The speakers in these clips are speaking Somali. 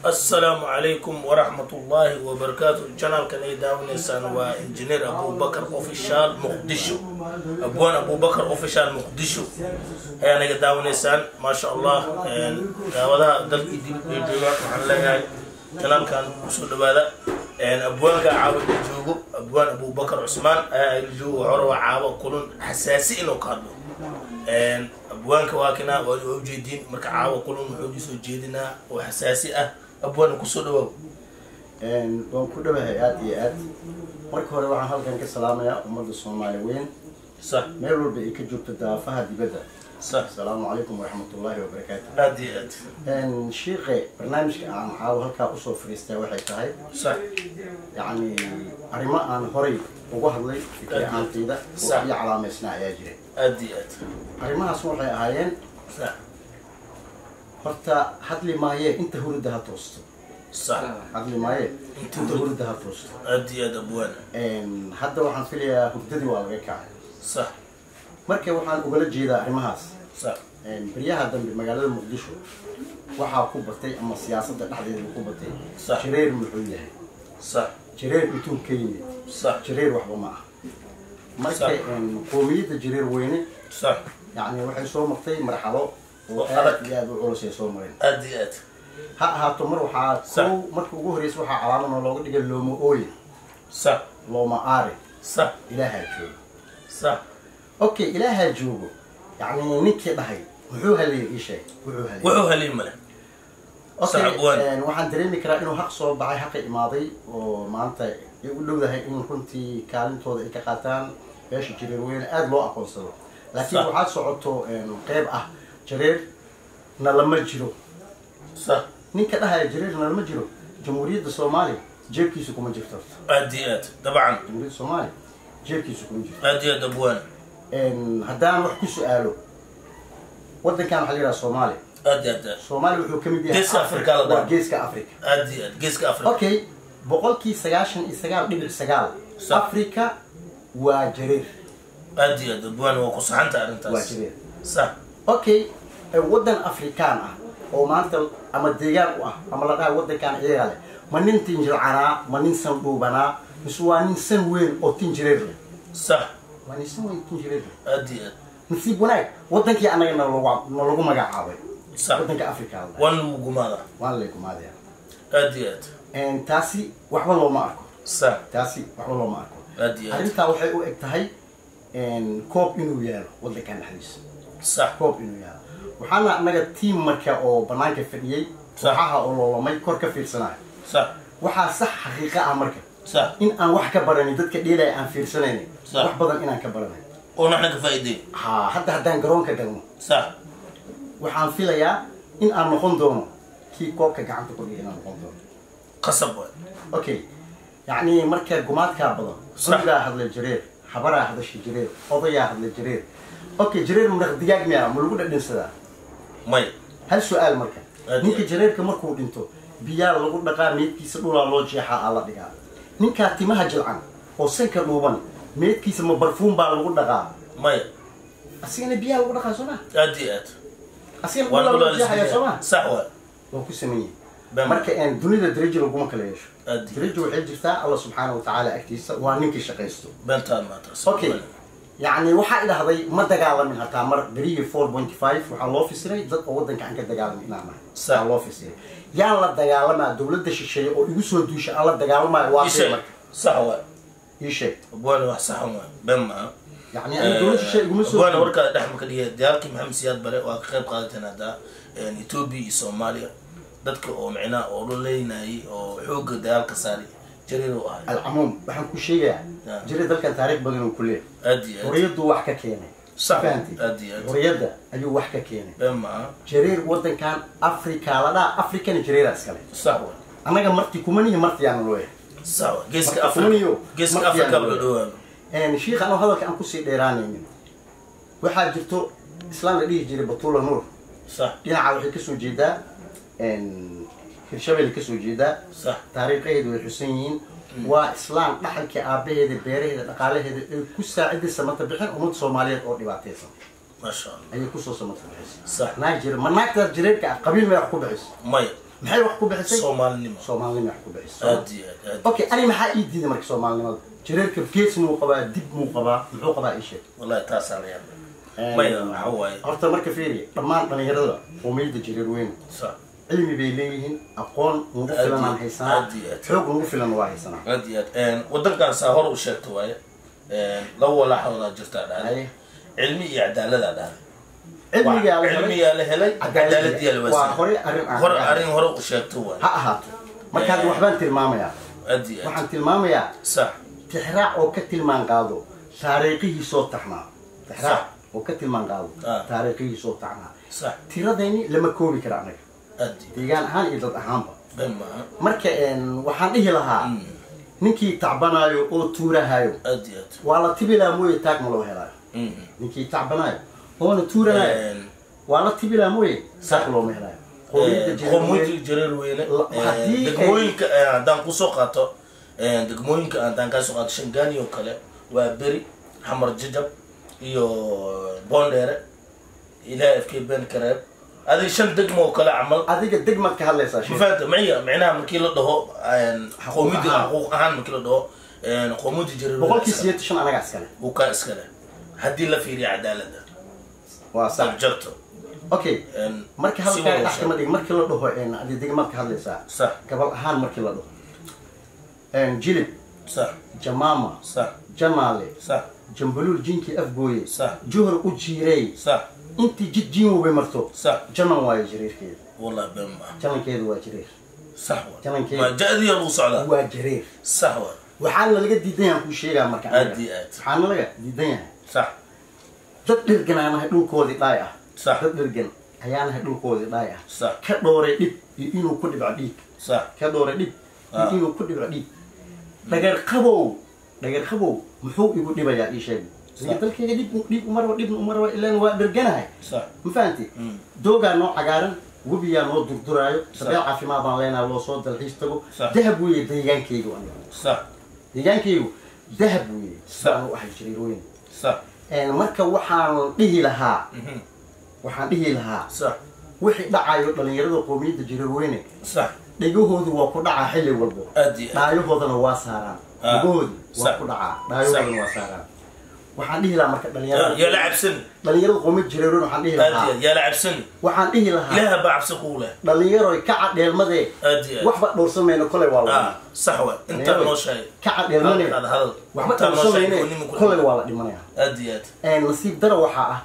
السلام عليكم ورحمة الله وبركاته. channel كان يداونيسان وإنجنير أبو بكر أوفيشال مقدشو أبوان أبو بكر أوفيشال مقدشو هي أنا يداونيسان ما شاء الله وهذا دل يدير محلها channel كان مسؤول بهذا أبوان كعاود يجوجو أبوان أبو بكر عثمان يجو عروة عاوة كلون حساسي إنه كارلو أبوان كواكنا وجدين مرك عاوة كلون حديث جدنا وحساسي أبوان كسودو وكل ما هيئات مرك هو روح هالكن كسلام يا أمد الصوماليين صح ما يقول بيك جبت الدافع هذه بدأ صح. السلام عليكم ورحمة الله وبركاته. هذه شيخ برنامج عن عاو هالكا أصول فريستا وحي تاعي صح يعني أريما عن هوري وجهد لي في عن تيدا وهي علامة صناعية يجري هذه أريما أسمع هايين صح horta hadli maaye inta hurdaha toosto صح hadli maaye inta hurdaha toosto هذه أبوان hadda waxaan filayaa hurdadii waa laga kacay صح markay waxaan ugala jeedaa arrimahaas صح bariyaha dambe magaalada muqdisho waxaa ku batay ama siyaasadda dhexdeeda ku batay صح jireer muxuu yahay صح jireer intuu ka yimid صح jireer waxba ma aha markay qoomiyadda jireer weyne صح yani waxay soo martay marxalo oo aad iyo aad u culus ay soo mareen هذه ha ahaato mar waxaa marka ugu horeysa waxaa calaamad looga dhigay looma ooye صح looma aare صح ilaaha joogo صح okay ilaaha joogo yani ninkii dhahay wuxuu haliyay ii sheeg wuxuu haliyay male waxaan dareemi karaa inuu xaq soo baxay xaqi imaaday oo maanta ay u dhowdahay in runtii kaalintooda ay ka qaataan beesha jireer weyne aad loo aqoonsado laakiin waxaad socoto qeyb ah jireer na lama jiro صح ninka dhahaya jireer na lama jiro jamhuuriyadda soomaaliya jeebkiisu kuma jirto هذه طبعا jamhuuriyadda soomaaliya jeebkiisu kuma jirto هذه أبوان haddaan wax ku su'aalo waddankan waxaa la yidhaha soomaaliya هذه soomaaliya wuxuu ka mid yahay geeska Afrika la dhaho geeska afrika هذه geeska Afrika okay boqolkii 99.9 afrika waa jareer هذه أبوان وقصحنت waa أنت jareer صح okay waddan afrikaan ah oo maanta ama deegaan u ah ama la dhahay waddankan iyaga leh ma nin tinjilcanaa ma nin san dhuubanaa mise waa nin san weyn oo tinjireer leh صح waa nin san weyn tinjireer leh هذه nasiib wanaag waddankii annaga nalagu magacaabay صح waddanka afrika وان وجماعة waan lay gumaadaya هذه taasi waxba looma arko صح taasi waxba looma arko هذه arrintaa waxay u eg tahay koob inuu yaalo waddankan dhexdiisa صح koob inuu yaalo waxaana annaga tiim marka oo bannaanka fadhiyey kooxaha oo loolamay kor ka fiirsanayo صح waxaa sax xaqiiqa ah marka صح in aan wax ka baranin dadka dheelaya aan fiirsanaynin صح. wax badan inaan ka baranay ونحن كفايدين hadda haddaan garoonka galno صح waxaan filayaa in aan noqon doono kii koobka gacanta ku dhigay inaan noqon doono قصب okay يعني marka gumaadka badan suugaa hadla jireer habaraa hadashay jireer odayaa hadla jireer okay jireer maraq digaag miyaa ma lagu dhadhansadaa ماي hal su'aal marka ninka jireerka markuu dhinto biyaa lagu dhaqaa meedkiisa dhulaa loo jeexaa ala dhigaa ninka timaha jilcan oo sanka dhuuban meedkiisa ma barfuum baa lagu dhaqaa ماي asigana biyaa lagu dhaqaa soo ma هذه asigana dhulaa loo jeexaya soo ma صح waa ku sameeyay marka dunida darajo laguma kala yeesho هذه darajo waxay jirtaa Allah subhanahu wa ta'ala agtiisa waa ninkii shaqaysto بنتان ما ترى okay يعني waxa ilaahay ma dagaalamin hataa mar bariga 4.5 waxa loo fisiray dad oo wadanka aan ka dagaalamin inaana saa loo fisiray yaan la dagaalamaa dawladda shisheeye oo igu soo duushay aan la dagaalamayo waa marka صح يشي أبوان وصح بما يعني أنا دولة الشيء يقوم يسوي أبوان وركا دحمك اللي ديالك محمد سياد بري وقيب قادتنا دا يعني توبي سوماليا dadka oo macna oo leeynay oo xoog daalka saari jariiro ah العموم waxaan ku sheegayaa jiray dalkan taariikh badan oo kullee هذه horiyadu wax ka keenay صح fahanti horiyada ayuu wax ka keenay بما jariir wadankan afrika la dhaa afrikan jariir iskale صح anaga marti kumanihi marti aan loo yahay صح geeska afrika badoo sheekh anoo hadalka aan ku sii dheeraanaynin waxaa jirto islaan la dhihi jiray Batuula Nuur صح dhinaca waxay ka soo jeedaa hirshabelle ka soo jeedaa صح taariikheedu way xusan yihiin waa islaan dhaxalka aabaheeda beeraheeda dhaqaalaheeda ay ku saacidey samata bixin ummad Soomaaliyeed oo dhibaataysan ما شاء الله ayay ku soo samata bixisay صح naajir ma naagta jireerka qabiil ma wax ku bixis ماي maxay wax ku bixisay soomaalinimo wax ku bixisay aadi okay ani maxaa ii diiday marka soomaalinimada jireerka gees muu qabaa dib muu qabaa muxuu qabaa ii sheeg wallahi taas aan yaab maya waxa waaye horta marka fiiri dhammaan dhalinyarada qowmiyadda jireer weyn صح cilmi bay leeyihiin aqoon ugu filan aan haysanaa xoog ugu filan waa haysanaa aad wadankaas hor u sheegto waaye la wala xawla jirta dhaay cilmi iyo cadaalad dhaay cilmiga la helay cadaalad iyo waa hore u sheegto waaye ha ahaato marka hadda waxbaan tilmaamayaa waxaan tilmaamayaa صح tixraac oo ka tilmaan qaado taariikhihii soo taxnaa tixraac oo ka tilmaan qaado taariikhihii soo taxnaa صح tiradayni lama koobi kara anaga deegaan ahaan iyo dad ahaanba marka waxaan dhihi lahaa ninkii tacbanaayo oo tuurahayo waa la tibilaa mooye taag ma loo helaayo ninkii tacbanaayo oona tuuranayo waa la tibilaa mooye taag looma helaayo qowmiyadda jireer weyne degmooyinka haddaan kusoo qaato degmooyinka haddaan kasoo qaato shangaani oo kale waa beri xamar jajab iyo boondheere ilaa fk ben kareeb هذه شن دقمة وكلا عمل هذه دقمة كهلا صار شيء فهمت معي معناها من كيلو ده قوميدي حقوق أهم من كيلو ده قوميدي جرير بقول كيسيت شن أنا قاسكله وكاسكله هدي له في عدالة ده وصح جرته أوكي مركي هلا كان أحكي مدي مركي له ده هذه دقمة كهلا صح قبل أهم مركي له ده جلب صح جمامة صح جمالي صح جنبلول جينكي أفبوي صح جوهر أجيري صح انت جد جيمو بمرتو صح جنن واي جرير كده والله بما جنن كده waa جرير صح جنن كده ما جادي ابو صعلا waa جرير صح waxaan laga diidan ku sheegaa marka aadi waxaan laga diidan صح dad dhirganaanahay dhulkoodii dhaay ah صح dad dhirgan ayaanahay dhulkoodii dhaay ah صح ka dhooray dhib iyo inuu ku dhibco dhiig صح ka dhooray dhib iyo inuu ku dhibco dhiig dhagar qabow muxuu igu dhibayaa ii sheeg dalkayga dhib umar ilaan waa dhirganahay ma fahanti doogaa noo cagaaran webiyaa noo durduraayo sabeel caafimaadaan leenaha loo soo dalxiis tago dahab weeye deegaankaygu deegaankaygu dahab weeye saan u ahay jireer weyn marka waxaan dhihi lahaa wixii dhacayo dhalinyarada qowmiyadda jireer weyne dhegahoodu waa ku dhacaa xilli walbo dhaayahoodana waa saaraan dhegahoodu waa ku dhacaa dhaayahoodana waa saaraan waxaan dhihi lahaa marka dhalinyarada يا لعب سن dhalinyarada qowmiyadda jireer weyne waxaan dhihi lahaa يا لعب سن waxaan dhihi lahaa لها بعب سقوله dhalinyaro ka cadheelmade waxba dhowrsameyno kolay waa la صح انت نو شيء ka cadheelmane waxba dhowrsameyno kolay waa la dhimanaya اديات nasiib dara waxa ah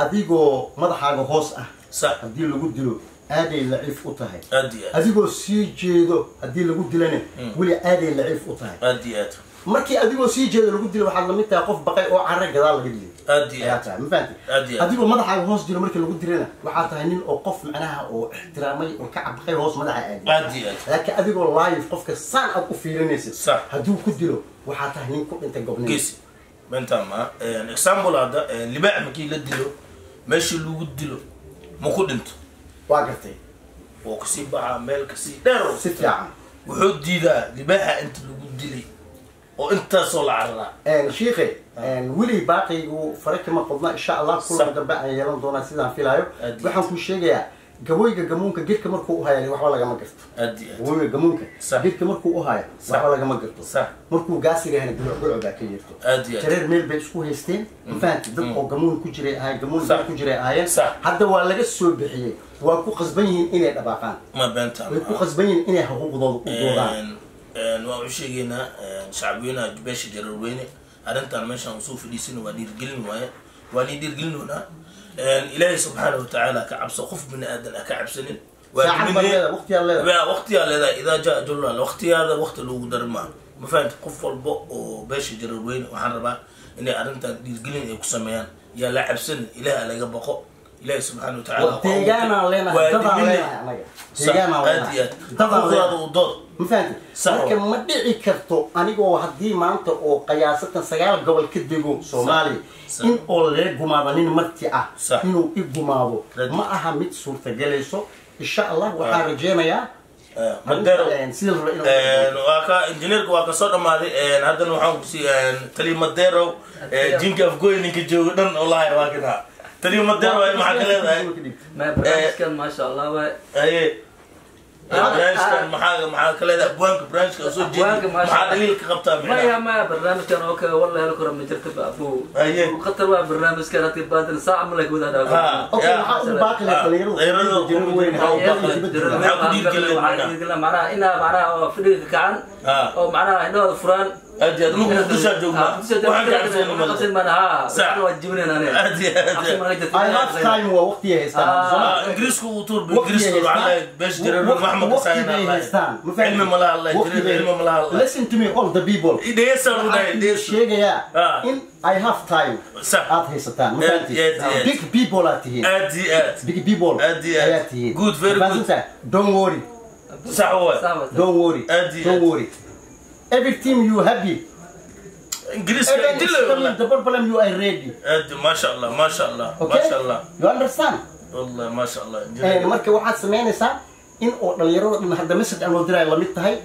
adigoo madaxaaga hoos ah صح hadii lagu dilo aaday laciif u tahay اديات adigoo sii jeedo hadii lagu dilana wali aaday laciif u tahay اديات markii adigoo sii jeedo lagu dilo waxaad la mid tahay qof baqay oo carre gadaal laga dilay اديات ma fahanti adigoo madaxaaga hoos jiro markii lagu dilana waxaa tahay nin oo qof macnaha oo ixtiraamay oo ka cabqay hoos madaxa aadi اديات laakiin adigoo live qofka saan aad u fiirinaysid صح hadduu ku dilo waxaa tahay nin ku dhintay gobnimo قيس بنت ما اكزامبل هذا اللي بقى مكي لا ديلو ماشي لو ديلو ما كنت waa gartay وكسي بقى ميل كسي ديرو si fiican wuxuu diidaa libaaxa inta lagu dilay oo intaasoo la carraa shiikhe weli baaqaygu fare kama qodna insha allah kulan dambe aan yeelan doonaa sidaan filaayo waxaan ku sheegayaa gabooyga gamuunka girka markuu u hayo waxba lagama garto gabooyga gamuunka girka markuu u hayo waxba lagama garto markuu gaasiga yahay guluc baa ka yeerto jareer meel bay isku haysteen ma fahanti dad oo gamuun ku jiray ahay gamuun ku jiray ahaayeen hadda waa laga soo bixiyey waa ku qasban yihiin inay dhabaaqaan ma beenta way ku qasban yihiin inay xuquuqdooda u doodaan waan u sheegaynaa shacbiyana beesha jareer weyne arrintan meeshaan usoo fadhiisana waa dhiirgelin waaye waa nii dhiirgelinoonaa ilaahay subxaana watacaala ka cabso qof bini aadan ka cabsanin waqtiyaa leedahay idaa jaa ajalullah waqtiyaada waqti loogu dari maa ma fahamti qof walba oo beesha jareer weyne waxaan rabaa inay arrintan dhiirgelin ay ku sameeyaan yaa la cabsanin ilaah laga baqo إلهي سبحانه وتعالى تيجانا لنا تيجانا وضد مفهمت لكن ما دعي كرتو أنيقو هدي ما أنت أو قياسة سجال قبل كديجو سومالي إن أولي جماعين مرتئة إنه إجماعه ما أهمت صورة جلسه إن شاء الله وحارجينا يا مدرو واكا انجينير واكا صوت مالي هذا نوحون سي تلي مدرو جينك افغوي نيك جو دن والله واكنا تلي مدرو ما حكى لها ما برنامج كان ما شاء الله اي برنامج كان محاك كله أبوانك برنامج كان صوت جديد محاك دليل كقبتها معنا ما برنامج كان أوكي والله لكرم من جرت بأبو أيه وقتل واحد برنامج كان تبادل ساعة ملك وده هذا اوكي maxaa u baaqi leh dhalinyaradu معناها إنها معناها فريق كان أو معناها إنه فران أدي أدي مقدسة جوما وحنا قصدي معناها وجبنا أنا أدي I have time ووقتي هيستان إنجليزكو وطور بإنجليزكو على باش جرر محمد حسين الله علم ملا الله جرر علم ملا الله listen to me all the people إذا يسألوا ده إذا sheegaya in I have time aad haysataan big people aad tihiin big people aad tihiin good very good don't worry don't worry everything you happy إنجليز the problem you are ready ما شاء الله ما شاء الله ما شاء الله you understand والله ما شاء الله marka waxaad sameynaysaa in oo dhalinyarada hadda message aan wadiray la mid tahay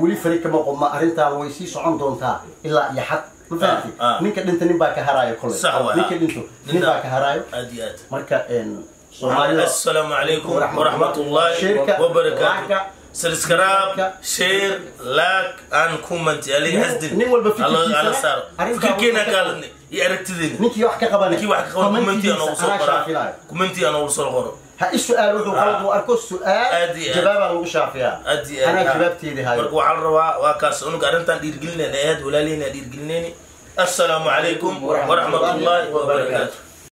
wali fariiq ma qodma arintaan way sii socon doontaa ilaa iyo xad ma fahanti ninka dhinta nin baa ka haraayo kulay ninka dhinto nin baa ka haraayo marka السلام عليكم ورحمة الله وبركاته سبسكرايب شير لايك ان كومنت علي حسدين الله على صار فكرنا قال ياركتدين نيكي wax ka qaban نيكي wax ka qaban كومنتي انا وصل قرا ها السؤال wuxuu qalad u arko su'aal jawaab lagu shaafiyaa ana jawaabteedii hayo marka waxa la rabaa waa kaas unuga arintan dhiirgelinayna aad walaalina dhiirgelinayni السلام عليكم ورحمة الله وبركاته